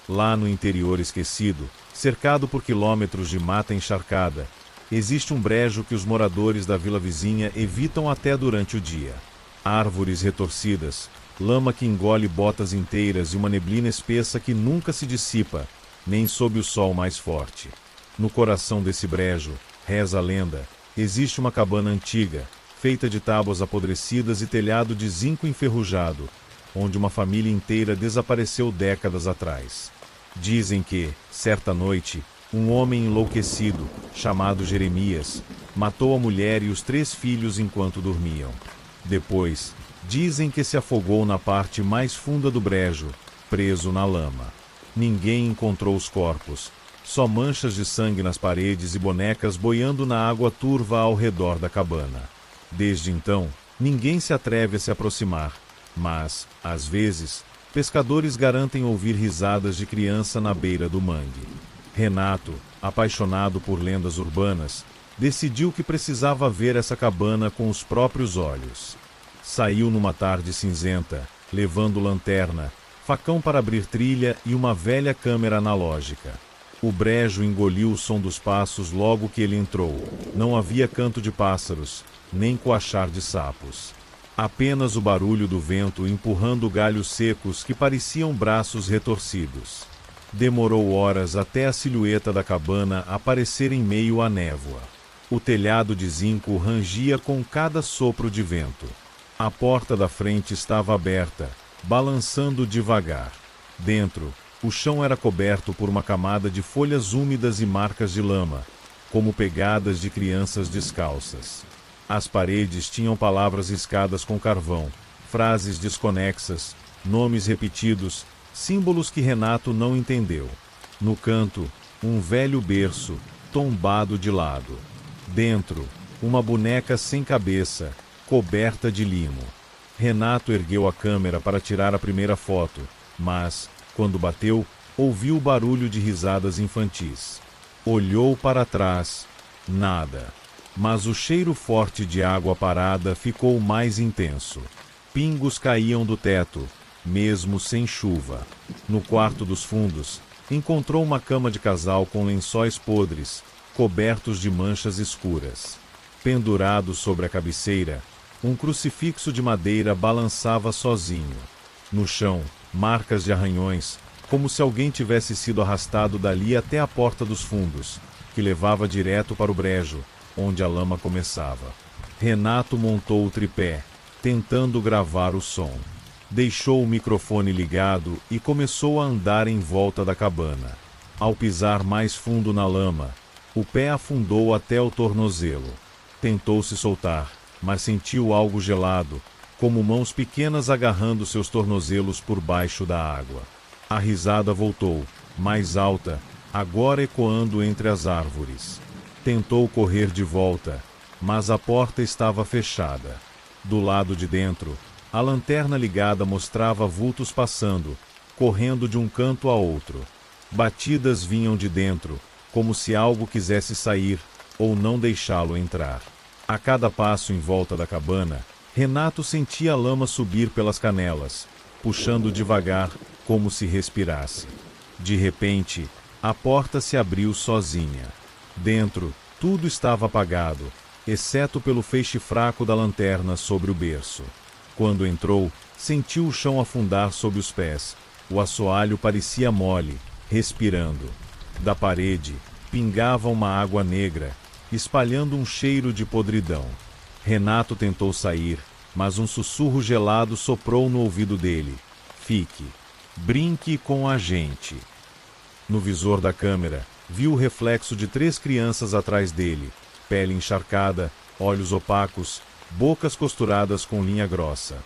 Lá no interior esquecido, cercado por quilômetros de mata encharcada, existe um brejo que os moradores da vila vizinha evitam até durante o dia. Árvores retorcidas, lama que engole botas inteiras e uma neblina espessa que nunca se dissipa, nem sob o sol mais forte. No coração desse brejo, reza a lenda, existe uma cabana antiga, feita de tábuas apodrecidas e telhado de zinco enferrujado, onde uma família inteira desapareceu décadas atrás. Dizem que, certa noite, um homem enlouquecido, chamado Jeremias, matou a mulher e os 3 filhos enquanto dormiam. Depois, dizem que se afogou na parte mais funda do brejo, preso na lama. Ninguém encontrou os corpos, só manchas de sangue nas paredes e bonecas boiando na água turva ao redor da cabana. Desde então, ninguém se atreve a se aproximar, mas, às vezes, pescadores garantem ouvir risadas de criança na beira do mangue. Renato, apaixonado por lendas urbanas, decidiu que precisava ver essa cabana com os próprios olhos. Saiu numa tarde cinzenta, levando lanterna, facão para abrir trilha e uma velha câmera analógica. O brejo engoliu o som dos passos logo que ele entrou. Não havia canto de pássaros, nem coachar de sapos. Apenas o barulho do vento empurrando galhos secos que pareciam braços retorcidos. Demorou horas até a silhueta da cabana aparecer em meio à névoa. O telhado de zinco rangia com cada sopro de vento. A porta da frente estava aberta, balançando devagar. Dentro, o chão era coberto por uma camada de folhas úmidas e marcas de lama, como pegadas de crianças descalças. As paredes tinham palavras riscadas com carvão, frases desconexas, nomes repetidos, símbolos que Renato não entendeu. No canto, um velho berço, tombado de lado. Dentro, uma boneca sem cabeça, coberta de limo. Renato ergueu a câmera para tirar a primeira foto, mas, quando bateu, ouviu o barulho de risadas infantis. Olhou para trás, nada. Mas o cheiro forte de água parada ficou mais intenso. Pingos caíam do teto, mesmo sem chuva. No quarto dos fundos, encontrou uma cama de casal com lençóis podres, cobertos de manchas escuras. Pendurado sobre a cabeceira, um crucifixo de madeira balançava sozinho. No chão, marcas de arranhões, como se alguém tivesse sido arrastado dali até a porta dos fundos, que levava direto para o brejo, onde a lama começava. Renato montou o tripé, tentando gravar o som. Deixou o microfone ligado e começou a andar em volta da cabana. Ao pisar mais fundo na lama, o pé afundou até o tornozelo. Tentou se soltar, mas sentiu algo gelado, como mãos pequenas agarrando seus tornozelos por baixo da água. A risada voltou, mais alta, agora ecoando entre as árvores. Tentou correr de volta, mas a porta estava fechada. Do lado de dentro, a lanterna ligada mostrava vultos passando, correndo de um canto a outro. Batidas vinham de dentro, como se algo quisesse sair ou não deixá-lo entrar. A cada passo em volta da cabana, Renato sentia a lama subir pelas canelas, puxando devagar, como se respirasse. De repente, a porta se abriu sozinha. Dentro, tudo estava apagado, exceto pelo feixe fraco da lanterna sobre o berço. Quando entrou, sentiu o chão afundar sob os pés. O assoalho parecia mole, respirando. Da parede, pingava uma água negra, espalhando um cheiro de podridão. Renato tentou sair, mas um sussurro gelado soprou no ouvido dele. Fique. Brinque com a gente. No visor da câmera, viu o reflexo de 3 crianças atrás dele, pele encharcada, olhos opacos, bocas costuradas com linha grossa.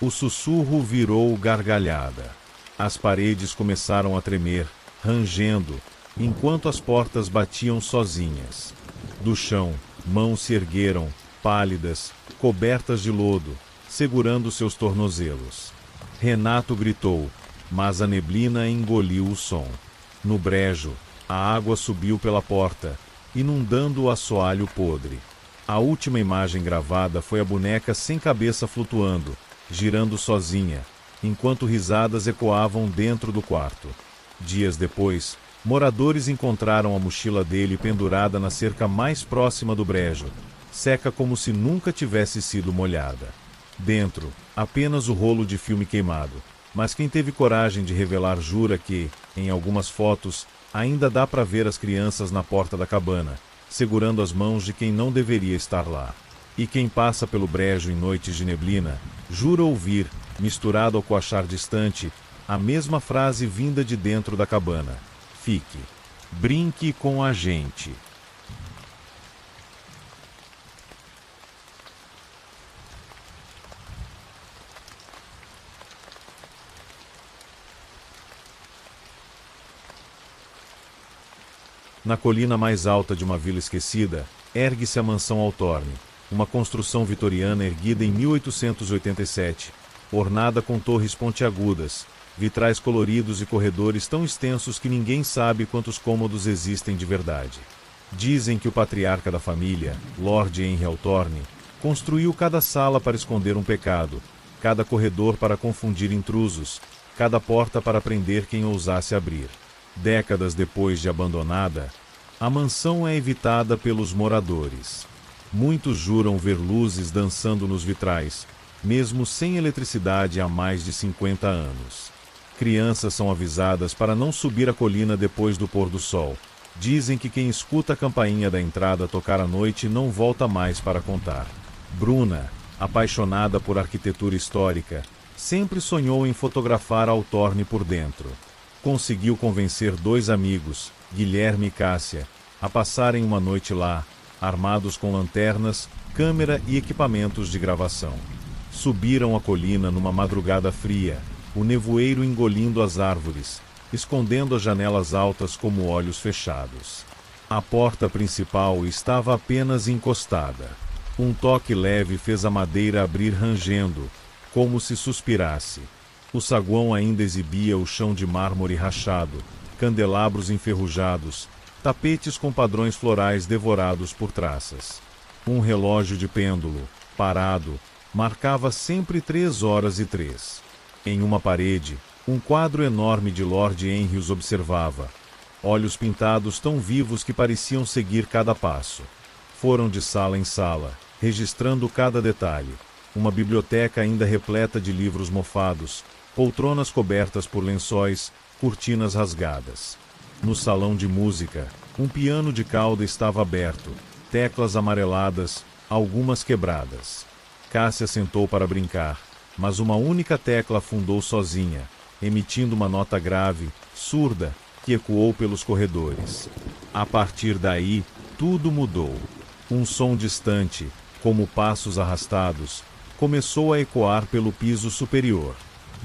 O sussurro virou gargalhada. As paredes começaram a tremer, rangendo, enquanto as portas batiam sozinhas. Do chão, mãos se ergueram, pálidas, cobertas de lodo, segurando seus tornozelos. Renato gritou, mas a neblina engoliu o som. No brejo, a água subiu pela porta, inundando o assoalho podre. A última imagem gravada foi a boneca sem cabeça flutuando, girando sozinha, enquanto risadas ecoavam dentro do quarto. Dias depois, moradores encontraram a mochila dele pendurada na cerca mais próxima do brejo, seca como se nunca tivesse sido molhada. Dentro, apenas o rolo de filme queimado, mas quem teve coragem de revelar jura que, em algumas fotos, ainda dá para ver as crianças na porta da cabana, segurando as mãos de quem não deveria estar lá. E quem passa pelo brejo em noites de neblina, jura ouvir, misturado ao coachar distante, a mesma frase vinda de dentro da cabana: fique, brinque com a gente. Na colina mais alta de uma vila esquecida, ergue-se a Mansão Altorne, uma construção vitoriana erguida em 1887, ornada com torres pontiagudas, vitrais coloridos e corredores tão extensos que ninguém sabe quantos cômodos existem de verdade. Dizem que o patriarca da família, Lord Henry Altorne, construiu cada sala para esconder um pecado, cada corredor para confundir intrusos, cada porta para prender quem ousasse abrir. Décadas depois de abandonada, a mansão é evitada pelos moradores. Muitos juram ver luzes dançando nos vitrais, mesmo sem eletricidade há mais de 50 anos. Crianças são avisadas para não subir a colina depois do pôr do sol. Dizem que quem escuta a campainha da entrada tocar à noite não volta mais para contar. Bruna, apaixonada por arquitetura histórica, sempre sonhou em fotografar Altorne por dentro. Conseguiu convencer dois amigos, Guilherme e Cássia, a passarem uma noite lá, armados com lanternas, câmera e equipamentos de gravação. Subiram a colina numa madrugada fria, o nevoeiro engolindo as árvores, escondendo as janelas altas como olhos fechados. A porta principal estava apenas encostada. Um toque leve fez a madeira abrir rangendo, como se suspirasse. O saguão ainda exibia o chão de mármore rachado, candelabros enferrujados, tapetes com padrões florais devorados por traças. Um relógio de pêndulo, parado, marcava sempre 3h03. Em uma parede, um quadro enorme de Lord Henry os observava. Olhos pintados tão vivos que pareciam seguir cada passo. Foram de sala em sala, registrando cada detalhe. Uma biblioteca ainda repleta de livros mofados, poltronas cobertas por lençóis, cortinas rasgadas. No salão de música, um piano de cauda estava aberto, teclas amareladas, algumas quebradas. Cássia sentou para brincar, mas uma única tecla afundou sozinha, emitindo uma nota grave, surda, que ecoou pelos corredores. A partir daí, tudo mudou. Um som distante, como passos arrastados, começou a ecoar pelo piso superior.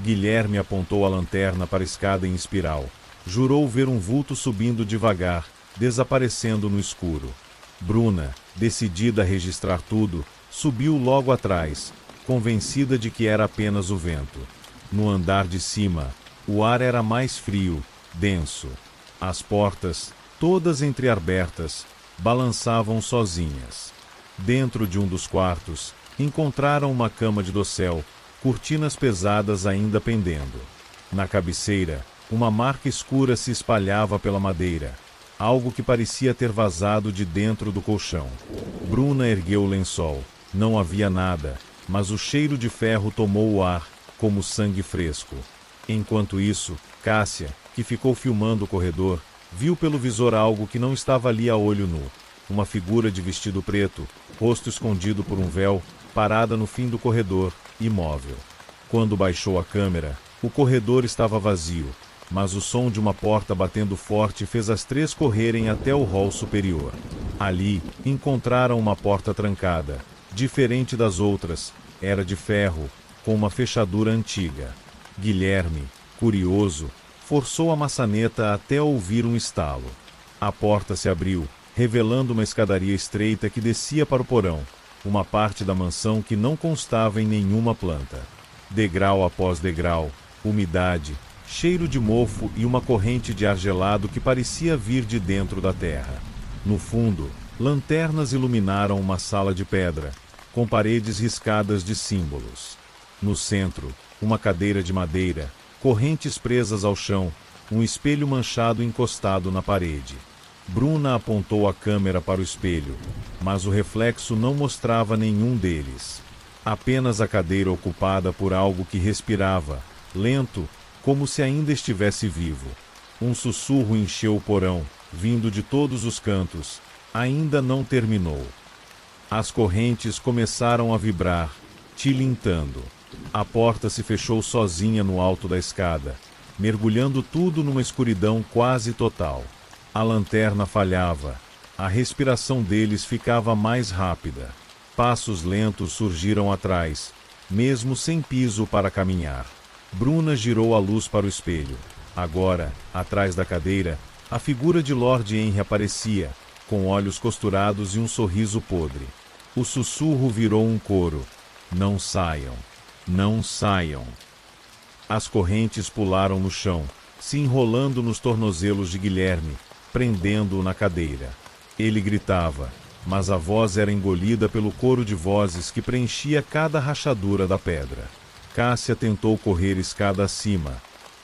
Guilherme apontou a lanterna para a escada em espiral. Jurou ver um vulto subindo devagar, desaparecendo no escuro. Bruna, decidida a registrar tudo, subiu logo atrás, convencida de que era apenas o vento. No andar de cima, o ar era mais frio, denso. As portas, todas entreabertas, balançavam sozinhas. Dentro de um dos quartos, encontraram uma cama de dossel, cortinas pesadas ainda pendendo. Na cabeceira, uma marca escura se espalhava pela madeira, algo que parecia ter vazado de dentro do colchão. Bruna ergueu o lençol. Não havia nada, mas o cheiro de ferro tomou o ar, como sangue fresco. Enquanto isso, Cássia, que ficou filmando o corredor, viu pelo visor algo que não estava ali a olho nu. Uma figura de vestido preto, rosto escondido por um véu, parada no fim do corredor, imóvel. Quando baixou a câmera, o corredor estava vazio, mas o som de uma porta batendo forte fez as três correrem até o hall superior. Ali, encontraram uma porta trancada. Diferente das outras, era de ferro, com uma fechadura antiga. Guilherme, curioso, forçou a maçaneta até ouvir um estalo. A porta se abriu, revelando uma escadaria estreita que descia para o porão, uma parte da mansão que não constava em nenhuma planta. Degrau após degrau, umidade, cheiro de mofo e uma corrente de ar gelado que parecia vir de dentro da terra. No fundo, lanternas iluminaram uma sala de pedra, com paredes riscadas de símbolos. No centro, uma cadeira de madeira, correntes presas ao chão, um espelho manchado encostado na parede. Bruna apontou a câmera para o espelho, mas o reflexo não mostrava nenhum deles. Apenas a cadeira ocupada por algo que respirava, lento, como se ainda estivesse vivo. Um sussurro encheu o porão, vindo de todos os cantos. Ainda não terminou. As correntes começaram a vibrar, tilintando. A porta se fechou sozinha no alto da escada, mergulhando tudo numa escuridão quase total. A lanterna falhava. A respiração deles ficava mais rápida. Passos lentos surgiram atrás, mesmo sem piso para caminhar. Bruna girou a luz para o espelho. Agora, atrás da cadeira, a figura de Lord Henry aparecia, com olhos costurados e um sorriso podre. O sussurro virou um coro. Não saiam. Não saiam. As correntes pularam no chão, se enrolando nos tornozelos de Guilherme, prendendo-o na cadeira. Ele gritava, mas a voz era engolida pelo coro de vozes que preenchia cada rachadura da pedra. Cássia tentou correr escada acima,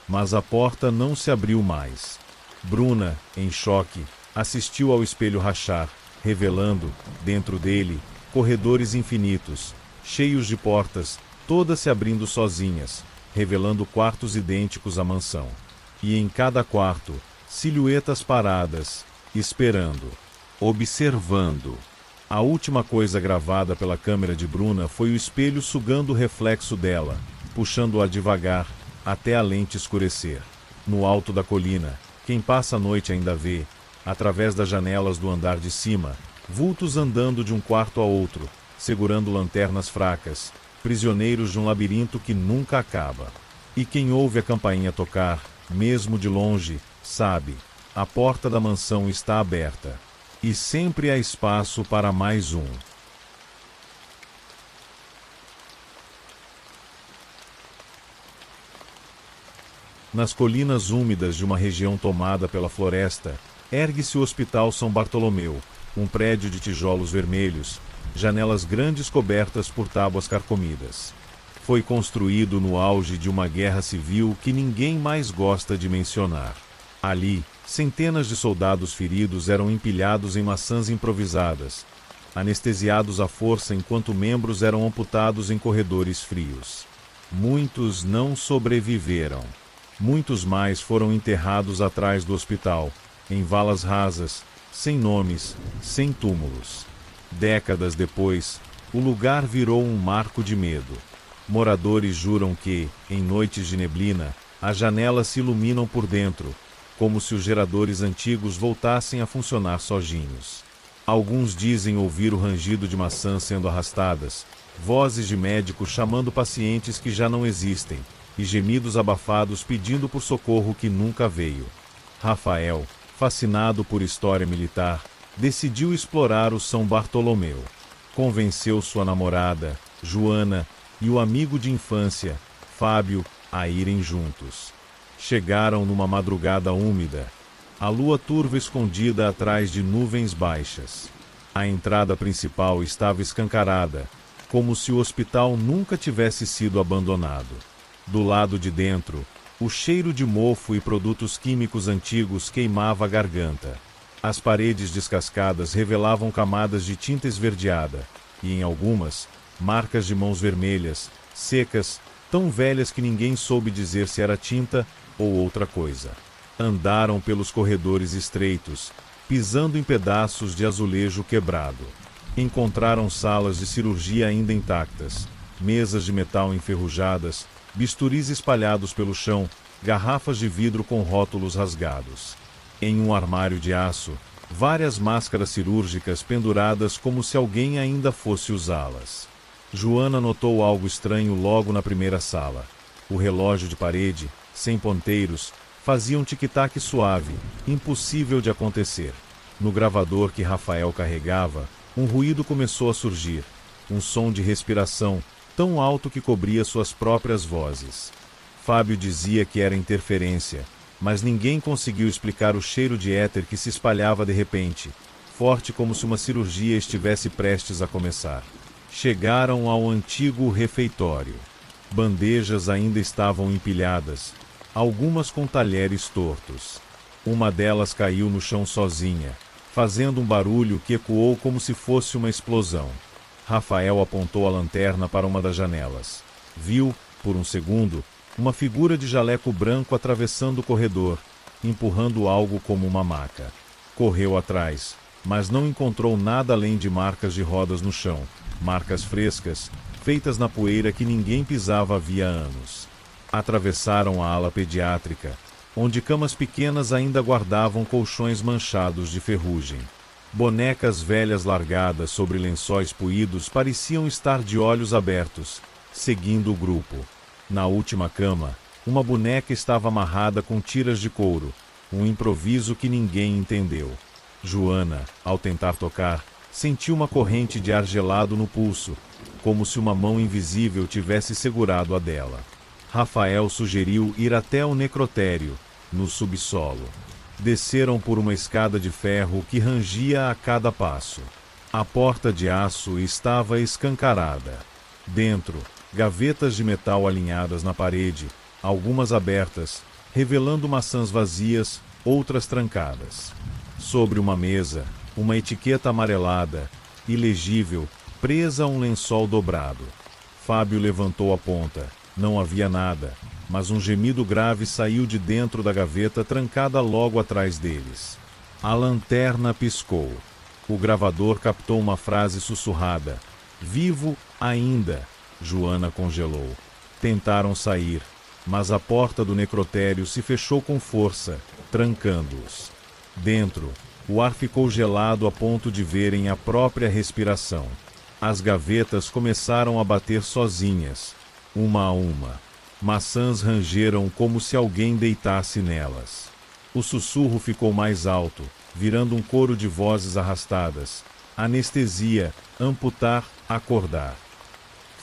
mas a porta não se abriu mais. Bruna, em choque, assistiu ao espelho rachar, revelando, dentro dele, corredores infinitos, cheios de portas, todas se abrindo sozinhas, revelando quartos idênticos à mansão. E em cada quarto, silhuetas paradas, esperando, observando. A última coisa gravada pela câmera de Bruna foi o espelho sugando o reflexo dela, puxando-a devagar, até a lente escurecer. No alto da colina, quem passa a noite ainda vê, através das janelas do andar de cima, vultos andando de um quarto a outro, segurando lanternas fracas, prisioneiros de um labirinto que nunca acaba. E quem ouve a campainha tocar, mesmo de longe, sabe, a porta da mansão está aberta. E sempre há espaço para mais um. Nas colinas úmidas de uma região tomada pela floresta, ergue-se o Hospital São Bartolomeu, um prédio de tijolos vermelhos, janelas grandes cobertas por tábuas carcomidas. Foi construído no auge de uma guerra civil que ninguém mais gosta de mencionar. Ali, centenas de soldados feridos eram empilhados em maçãs improvisadas, anestesiados à força enquanto membros eram amputados em corredores frios. Muitos não sobreviveram. Muitos mais foram enterrados atrás do hospital, em valas rasas, sem nomes, sem túmulos. Décadas depois, o lugar virou um marco de medo. Moradores juram que, em noites de neblina, as janelas se iluminam por dentro, como se os geradores antigos voltassem a funcionar sozinhos. Alguns dizem ouvir o rangido de maçãs sendo arrastadas, vozes de médicos chamando pacientes que já não existem, e gemidos abafados pedindo por socorro que nunca veio. Rafael, fascinado por história militar, decidiu explorar o São Bartolomeu. Convenceu sua namorada, Joana, e o amigo de infância, Fábio, a irem juntos. Chegaram numa madrugada úmida, a lua turva escondida atrás de nuvens baixas. A entrada principal estava escancarada, como se o hospital nunca tivesse sido abandonado. Do lado de dentro, o cheiro de mofo e produtos químicos antigos queimava a garganta. As paredes descascadas revelavam camadas de tinta esverdeada, e em algumas, marcas de mãos vermelhas, secas, tão velhas que ninguém soube dizer se era tinta ou outra coisa. Andaram pelos corredores estreitos, pisando em pedaços de azulejo quebrado. Encontraram salas de cirurgia ainda intactas, mesas de metal enferrujadas, bisturis espalhados pelo chão, garrafas de vidro com rótulos rasgados. Em um armário de aço, várias máscaras cirúrgicas penduradas como se alguém ainda fosse usá-las. Joana notou algo estranho logo na primeira sala. O relógio de parede, sem ponteiros, fazia um tic-tac suave, impossível de acontecer. No gravador que Rafael carregava, um ruído começou a surgir, um som de respiração, tão alto que cobria suas próprias vozes. Fábio dizia que era interferência, mas ninguém conseguiu explicar o cheiro de éter que se espalhava de repente, forte como se uma cirurgia estivesse prestes a começar. Chegaram ao antigo refeitório. Bandejas ainda estavam empilhadas, algumas com talheres tortos. Uma delas caiu no chão sozinha, fazendo um barulho que ecoou como se fosse uma explosão. Rafael apontou a lanterna para uma das janelas. Viu, por um segundo, uma figura de jaleco branco atravessando o corredor, empurrando algo como uma maca. Correu atrás, mas não encontrou nada além de marcas de rodas no chão, marcas frescas, feitas na poeira que ninguém pisava havia anos. Atravessaram a ala pediátrica, onde camas pequenas ainda guardavam colchões manchados de ferrugem. Bonecas velhas largadas sobre lençóis poídos pareciam estar de olhos abertos, seguindo o grupo. Na última cama, uma boneca estava amarrada com tiras de couro, um improviso que ninguém entendeu. Joana, ao tentar tocar, sentiu uma corrente de ar gelado no pulso, como se uma mão invisível tivesse segurado a dela. Rafael sugeriu ir até o necrotério, no subsolo. Desceram por uma escada de ferro que rangia a cada passo. A porta de aço estava escancarada. Dentro, gavetas de metal alinhadas na parede, algumas abertas, revelando maçãs vazias, outras trancadas. Sobre uma mesa, uma etiqueta amarelada, ilegível, presa a um lençol dobrado. Fábio levantou a ponta. Não havia nada, mas um gemido grave saiu de dentro da gaveta trancada logo atrás deles. A lanterna piscou. O gravador captou uma frase sussurrada. "Vivo ainda." Joana congelou. Tentaram sair, mas a porta do necrotério se fechou com força, trancando-os. Dentro, o ar ficou gelado a ponto de verem a própria respiração. As gavetas começaram a bater sozinhas, uma a uma. Maçãs rangeram como se alguém deitasse nelas. O sussurro ficou mais alto, virando um coro de vozes arrastadas. Anestesia, amputar, acordar.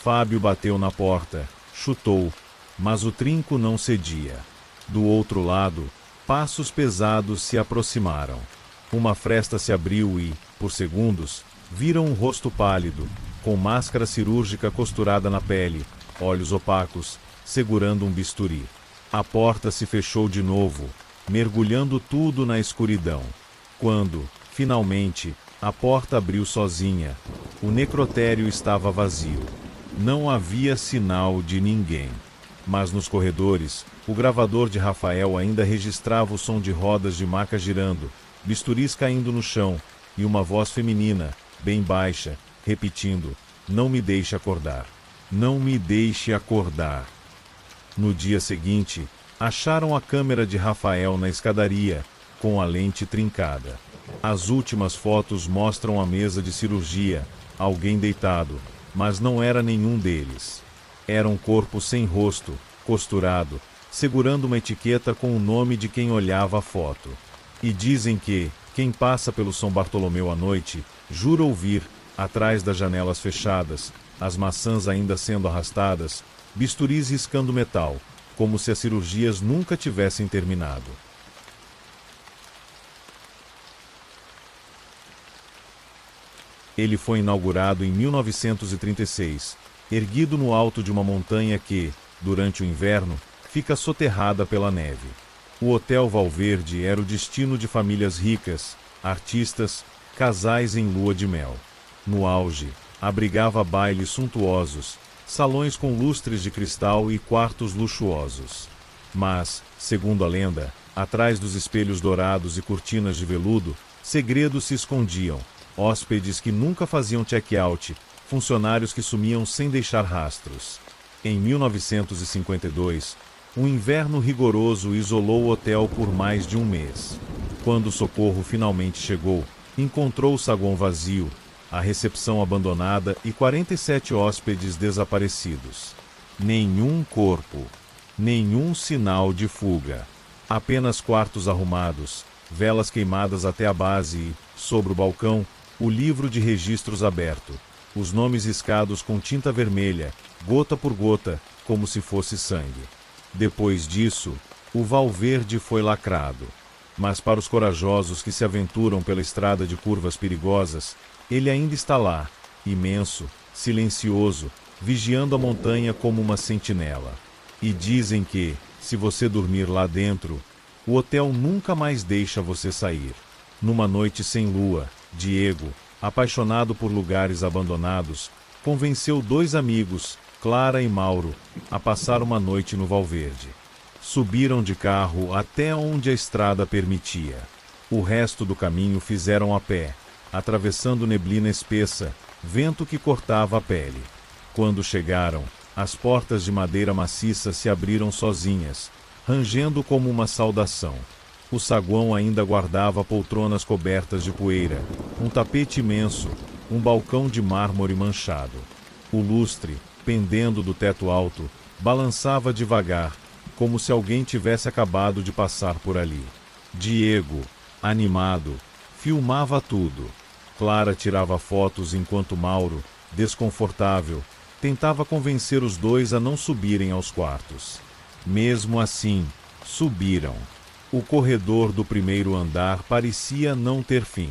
Fábio bateu na porta, chutou, mas o trinco não cedia. Do outro lado, passos pesados se aproximaram. Uma fresta se abriu e, por segundos, viram um rosto pálido, com máscara cirúrgica costurada na pele, olhos opacos, segurando um bisturi. A porta se fechou de novo, mergulhando tudo na escuridão. Quando, finalmente, a porta abriu sozinha, o necrotério estava vazio. Não havia sinal de ninguém. Mas nos corredores, o gravador de Rafael ainda registrava o som de rodas de maca girando, bisturis caindo no chão, e uma voz feminina, bem baixa, repetindo: "Não me deixe acordar. Não me deixe acordar." No dia seguinte, acharam a câmera de Rafael na escadaria, com a lente trincada. As últimas fotos mostram a mesa de cirurgia, alguém deitado, mas não era nenhum deles. Era um corpo sem rosto, costurado, segurando uma etiqueta com o nome de quem olhava a foto. E dizem que, quem passa pelo São Bartolomeu à noite, jura ouvir, atrás das janelas fechadas, as maçãs ainda sendo arrastadas, bisturis riscando metal, como se as cirurgias nunca tivessem terminado. Ele foi inaugurado em 1936, erguido no alto de uma montanha que, durante o inverno, fica soterrada pela neve. O Hotel Valverde era o destino de famílias ricas, artistas, casais em lua de mel. No auge, abrigava bailes suntuosos, salões com lustres de cristal e quartos luxuosos. Mas, segundo a lenda, atrás dos espelhos dourados e cortinas de veludo, segredos se escondiam, hóspedes que nunca faziam check-out, funcionários que sumiam sem deixar rastros. Em 1952, um inverno rigoroso isolou o hotel por mais de um mês. Quando o socorro finalmente chegou, encontrou o saguão vazio, a recepção abandonada e 47 hóspedes desaparecidos. Nenhum corpo, nenhum sinal de fuga. Apenas quartos arrumados, velas queimadas até a base e, sobre o balcão, o livro de registros aberto, os nomes riscados com tinta vermelha, gota por gota, como se fosse sangue. Depois disso, o Valverde foi lacrado. Mas para os corajosos que se aventuram pela estrada de curvas perigosas, ele ainda está lá, imenso, silencioso, vigiando a montanha como uma sentinela. E dizem que, Se você dormir lá dentro, o hotel nunca mais deixa você sair. Numa noite sem lua, Diego, apaixonado por lugares abandonados, convenceu 2 amigos, Clara e Mauro, a passar uma noite no Valverde. Subiram de carro até onde a estrada permitia. O resto do caminho fizeram a pé, atravessando neblina espessa, vento que cortava a pele. Quando chegaram, as portas de madeira maciça se abriram sozinhas, rangendo como uma saudação. O saguão ainda guardava poltronas cobertas de poeira, um tapete imenso, um balcão de mármore manchado. O lustre, pendendo do teto alto, balançava devagar, como se alguém tivesse acabado de passar por ali. Diego, animado, filmava tudo. Clara tirava fotos enquanto Mauro, desconfortável, tentava convencer os 2 a não subirem aos quartos. Mesmo assim, subiram. O corredor do primeiro andar parecia não ter fim.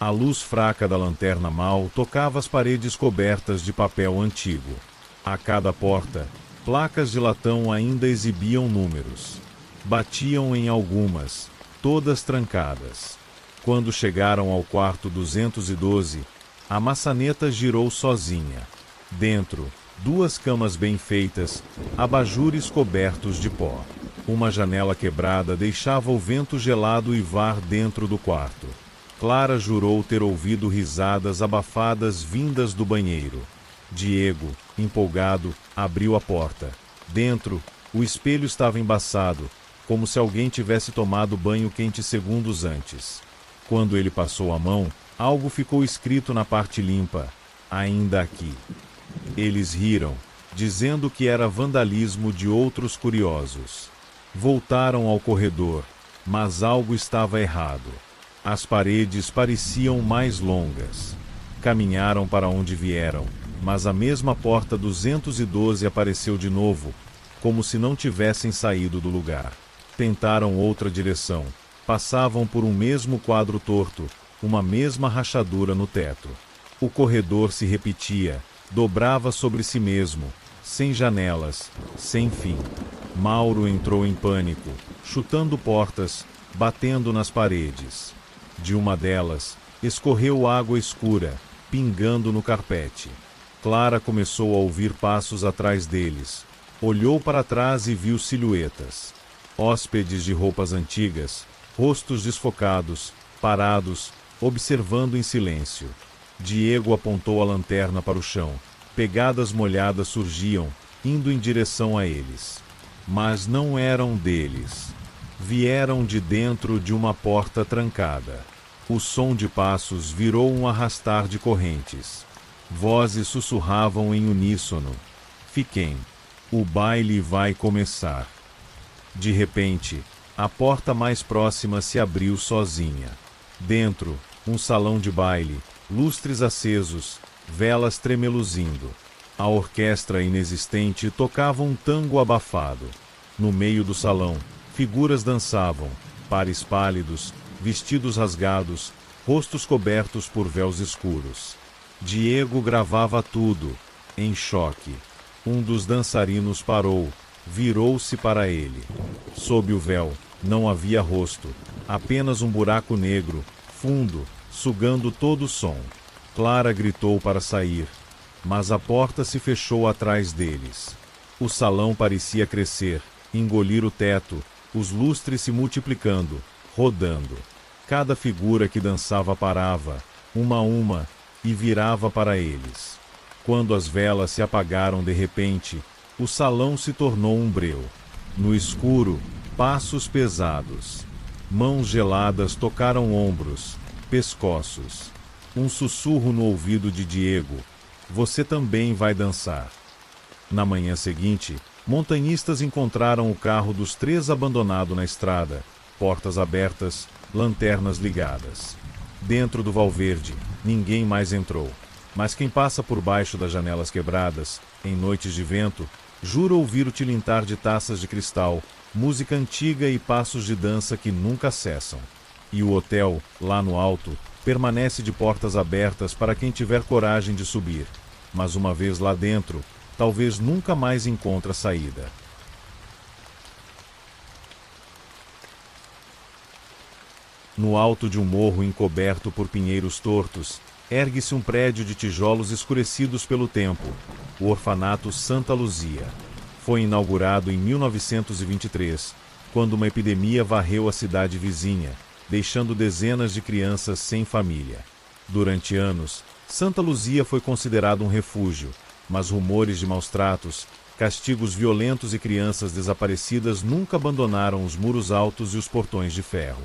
A luz fraca da lanterna mal tocava as paredes cobertas de papel antigo. A cada porta, placas de latão ainda exibiam números. Batiam em algumas, todas trancadas. Quando chegaram ao quarto 212, a maçaneta girou sozinha. Dentro, 2 camas bem feitas, abajures cobertos de pó. Uma janela quebrada deixava o vento gelado uivar dentro do quarto. Clara jurou ter ouvido risadas abafadas vindas do banheiro. Diego, empolgado, abriu a porta. Dentro, o espelho estava embaçado, como se alguém tivesse tomado banho quente segundos antes. Quando ele passou a mão, algo ficou escrito na parte limpa: ainda aqui. Eles riram, dizendo que era vandalismo de outros curiosos. Voltaram ao corredor, mas algo estava errado. As paredes pareciam mais longas. Caminharam para onde vieram, mas a mesma porta 212 apareceu de novo, como se não tivessem saído do lugar. Tentaram outra direção. Passavam por um mesmo quadro torto, uma mesma rachadura no teto. O corredor se repetia, dobrava sobre si mesmo, sem janelas, sem fim. Mauro entrou em pânico, chutando portas, batendo nas paredes. De uma delas, escorreu água escura, pingando no carpete. Clara começou a ouvir passos atrás deles. Olhou para trás e viu silhuetas. Hóspedes de roupas antigas, rostos desfocados, parados, observando em silêncio. Diego apontou a lanterna para o chão. Pegadas molhadas surgiam, indo em direção a eles. Mas não eram deles. Vieram de dentro de uma porta trancada. O som de passos virou um arrastar de correntes. Vozes sussurravam em uníssono. Fiquem. O baile vai começar. De repente, a porta mais próxima se abriu sozinha. Dentro, um salão de baile, lustres acesos, velas tremeluzindo. A orquestra inexistente tocava um tango abafado. No meio do salão, figuras dançavam, pares pálidos, vestidos rasgados, rostos cobertos por véus escuros. Diego gravava tudo, em choque. Um dos dançarinos parou, virou-se para ele. Sob o véu, não havia rosto, apenas um buraco negro, fundo, sugando todo o som. Clara gritou para sair, mas a porta se fechou atrás deles. O salão parecia crescer, engolir o teto, os lustres se multiplicando, rodando. Cada figura que dançava parava, uma a uma, e virava para eles. Quando as velas se apagaram de repente, o salão se tornou um breu. No escuro, passos pesados. Mãos geladas tocaram ombros, pescoços. Um sussurro no ouvido de Diego: você também vai dançar. Na manhã seguinte, montanhistas encontraram o carro dos 3 abandonado na estrada, portas abertas, lanternas ligadas. Dentro do Valverde, ninguém mais entrou. Mas quem passa por baixo das janelas quebradas, em noites de vento, jura ouvir o tilintar de taças de cristal, música antiga e passos de dança que nunca cessam. E o hotel, lá no alto, permanece de portas abertas para quem tiver coragem de subir. Mas uma vez lá dentro, talvez nunca mais encontre a saída. No alto de um morro encoberto por pinheiros tortos, ergue-se um prédio de tijolos escurecidos pelo tempo, o Orfanato Santa Luzia. Foi inaugurado em 1923, quando uma epidemia varreu a cidade vizinha, deixando dezenas de crianças sem família. Durante anos, Santa Luzia foi considerado um refúgio, mas rumores de maus-tratos, castigos violentos e crianças desaparecidas nunca abandonaram os muros altos e os portões de ferro.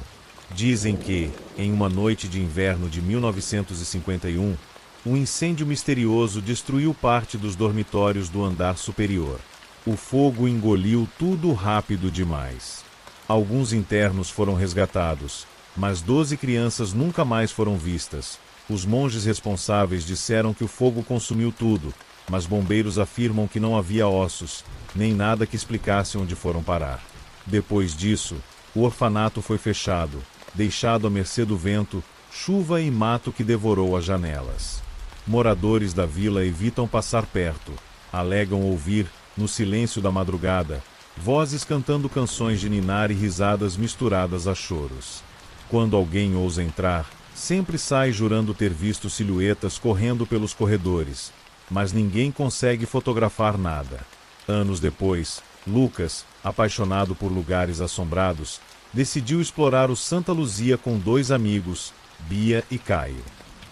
Dizem que, em uma noite de inverno de 1951, um incêndio misterioso destruiu parte dos dormitórios do andar superior. O fogo engoliu tudo rápido demais. Alguns internos foram resgatados, mas 12 crianças nunca mais foram vistas. Os monges responsáveis disseram que o fogo consumiu tudo, mas bombeiros afirmam que não havia ossos, nem nada que explicasse onde foram parar. Depois disso, o orfanato foi fechado, deixado à mercê do vento, chuva e mato que devorou as janelas. Moradores da vila evitam passar perto, alegam ouvir, no silêncio da madrugada, vozes cantando canções de ninar e risadas misturadas a choros. Quando alguém ousa entrar, sempre sai jurando ter visto silhuetas correndo pelos corredores, mas ninguém consegue fotografar nada. Anos depois, Lucas, apaixonado por lugares assombrados, decidiu explorar o Santa Luzia com 2 amigos, Bia e Caio.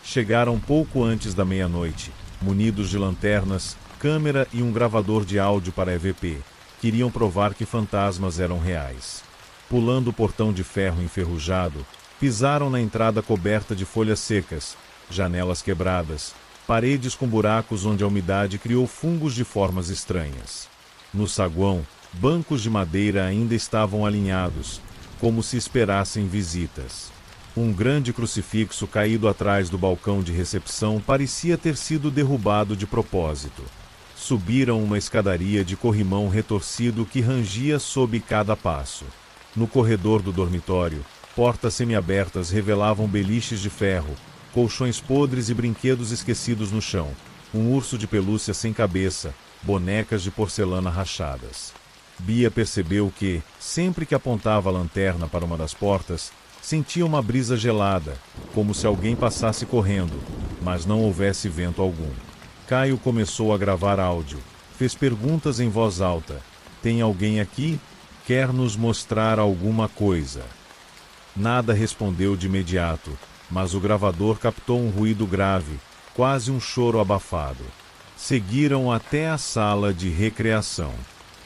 Chegaram pouco antes da meia-noite, munidos de lanternas, câmera e um gravador de áudio para EVP. Queriam provar que fantasmas eram reais. Pulando o portão de ferro enferrujado, pisaram na entrada coberta de folhas secas, janelas quebradas, paredes com buracos onde a umidade criou fungos de formas estranhas. No saguão, bancos de madeira ainda estavam alinhados, como se esperassem visitas. Um grande crucifixo caído atrás do balcão de recepção parecia ter sido derrubado de propósito. Subiram uma escadaria de corrimão retorcido que rangia sob cada passo. No corredor do dormitório, portas semiabertas revelavam beliches de ferro, colchões podres e brinquedos esquecidos no chão, um urso de pelúcia sem cabeça, bonecas de porcelana rachadas. Bia percebeu que, sempre que apontava a lanterna para uma das portas, sentia uma brisa gelada, como se alguém passasse correndo, mas não houvesse vento algum. Caio começou a gravar áudio. Fez perguntas em voz alta. Tem alguém aqui? Quer nos mostrar alguma coisa? Nada respondeu de imediato, mas o gravador captou um ruído grave, quase um choro abafado. Seguiram até a sala de recreação.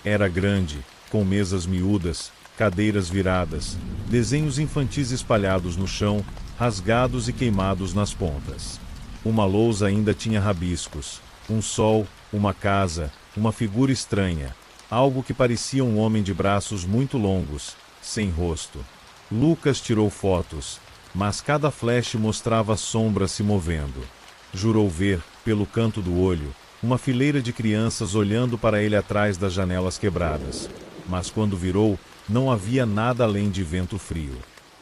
Era grande, com mesas miúdas, cadeiras viradas, desenhos infantis espalhados no chão, rasgados e queimados nas pontas. Uma lousa ainda tinha rabiscos, um sol, uma casa, uma figura estranha, algo que parecia um homem de braços muito longos, sem rosto. Lucas tirou fotos, mas cada flash mostrava a sombra se movendo. Jurou ver, pelo canto do olho, uma fileira de crianças olhando para ele atrás das janelas quebradas, mas quando virou, não havia nada além de vento frio.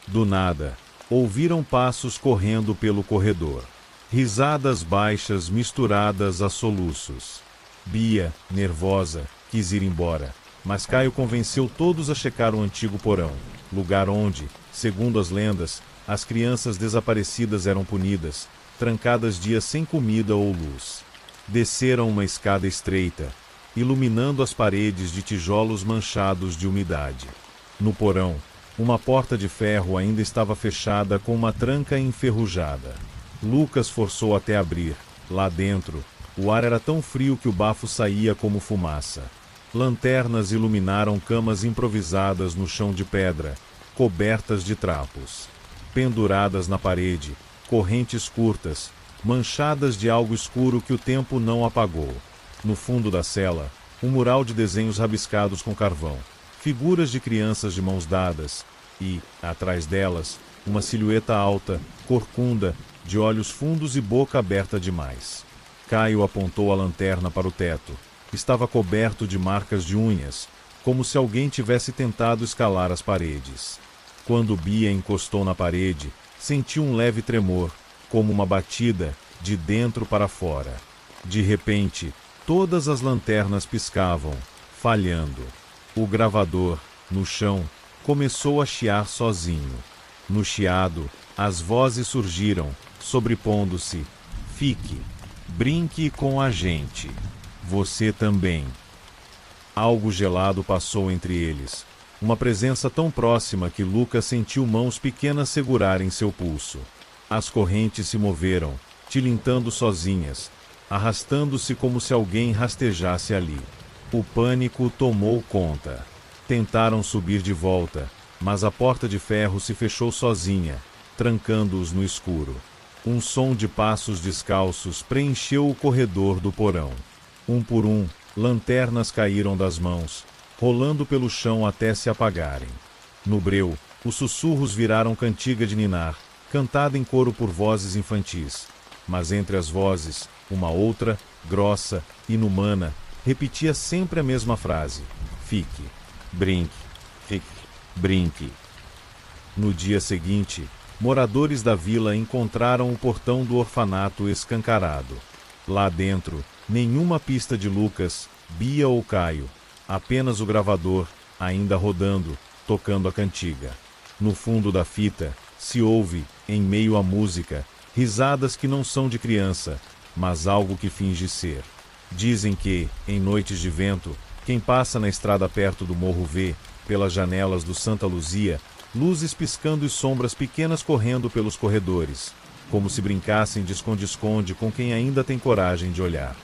Do nada, ouviram passos correndo pelo corredor. Risadas baixas misturadas a soluços. Bia, nervosa, quis ir embora, mas Caio convenceu todos a checar o antigo porão, lugar onde, segundo as lendas, as crianças desaparecidas eram punidas, trancadas dias sem comida ou luz. Desceram uma escada estreita, iluminando as paredes de tijolos manchados de umidade. No porão, uma porta de ferro ainda estava fechada com uma tranca enferrujada. Lucas forçou até abrir. Lá dentro, o ar era tão frio que o bafo saía como fumaça. Lanternas iluminaram camas improvisadas no chão de pedra, cobertas de trapos. Penduradas na parede, correntes curtas, manchadas de algo escuro que o tempo não apagou. No fundo da cela, um mural de desenhos rabiscados com carvão, figuras de crianças de mãos dadas e, atrás delas, uma silhueta alta, corcunda, de olhos fundos e boca aberta demais. Caio apontou a lanterna para o teto. Estava coberto de marcas de unhas, como se alguém tivesse tentado escalar as paredes. Quando Bia encostou na parede, sentiu um leve tremor, como uma batida, de dentro para fora. De repente, todas as lanternas piscavam, falhando. O gravador, no chão, começou a chiar sozinho. No chiado, as vozes surgiram, sobrepondo-se. Fique. Brinque com a gente. Você também. Algo gelado passou entre eles. Uma presença tão próxima que Lucas sentiu mãos pequenas segurarem seu pulso. As correntes se moveram, tilintando sozinhas, arrastando-se como se alguém rastejasse ali. O pânico tomou conta. Tentaram subir de volta, mas a porta de ferro se fechou sozinha, trancando-os no escuro. Um som de passos descalços preencheu o corredor do porão. Um por um, lanternas caíram das mãos, rolando pelo chão até se apagarem. No breu, os sussurros viraram cantiga de ninar, cantada em coro por vozes infantis. Mas entre as vozes, uma outra, grossa, inumana, repetia sempre a mesma frase: fique, brinque, fique, brinque. No dia seguinte, moradores da vila encontraram o portão do orfanato escancarado. Lá dentro, nenhuma pista de Lucas, Bia ou Caio, apenas o gravador, ainda rodando, tocando a cantiga. No fundo da fita, se ouve, em meio à música, risadas que não são de criança, mas algo que finge ser. Dizem que, em noites de vento, quem passa na estrada perto do morro vê, pelas janelas do Santa Luzia, luzes piscando e sombras pequenas correndo pelos corredores, como se brincassem de esconde-esconde com quem ainda tem coragem de olhar.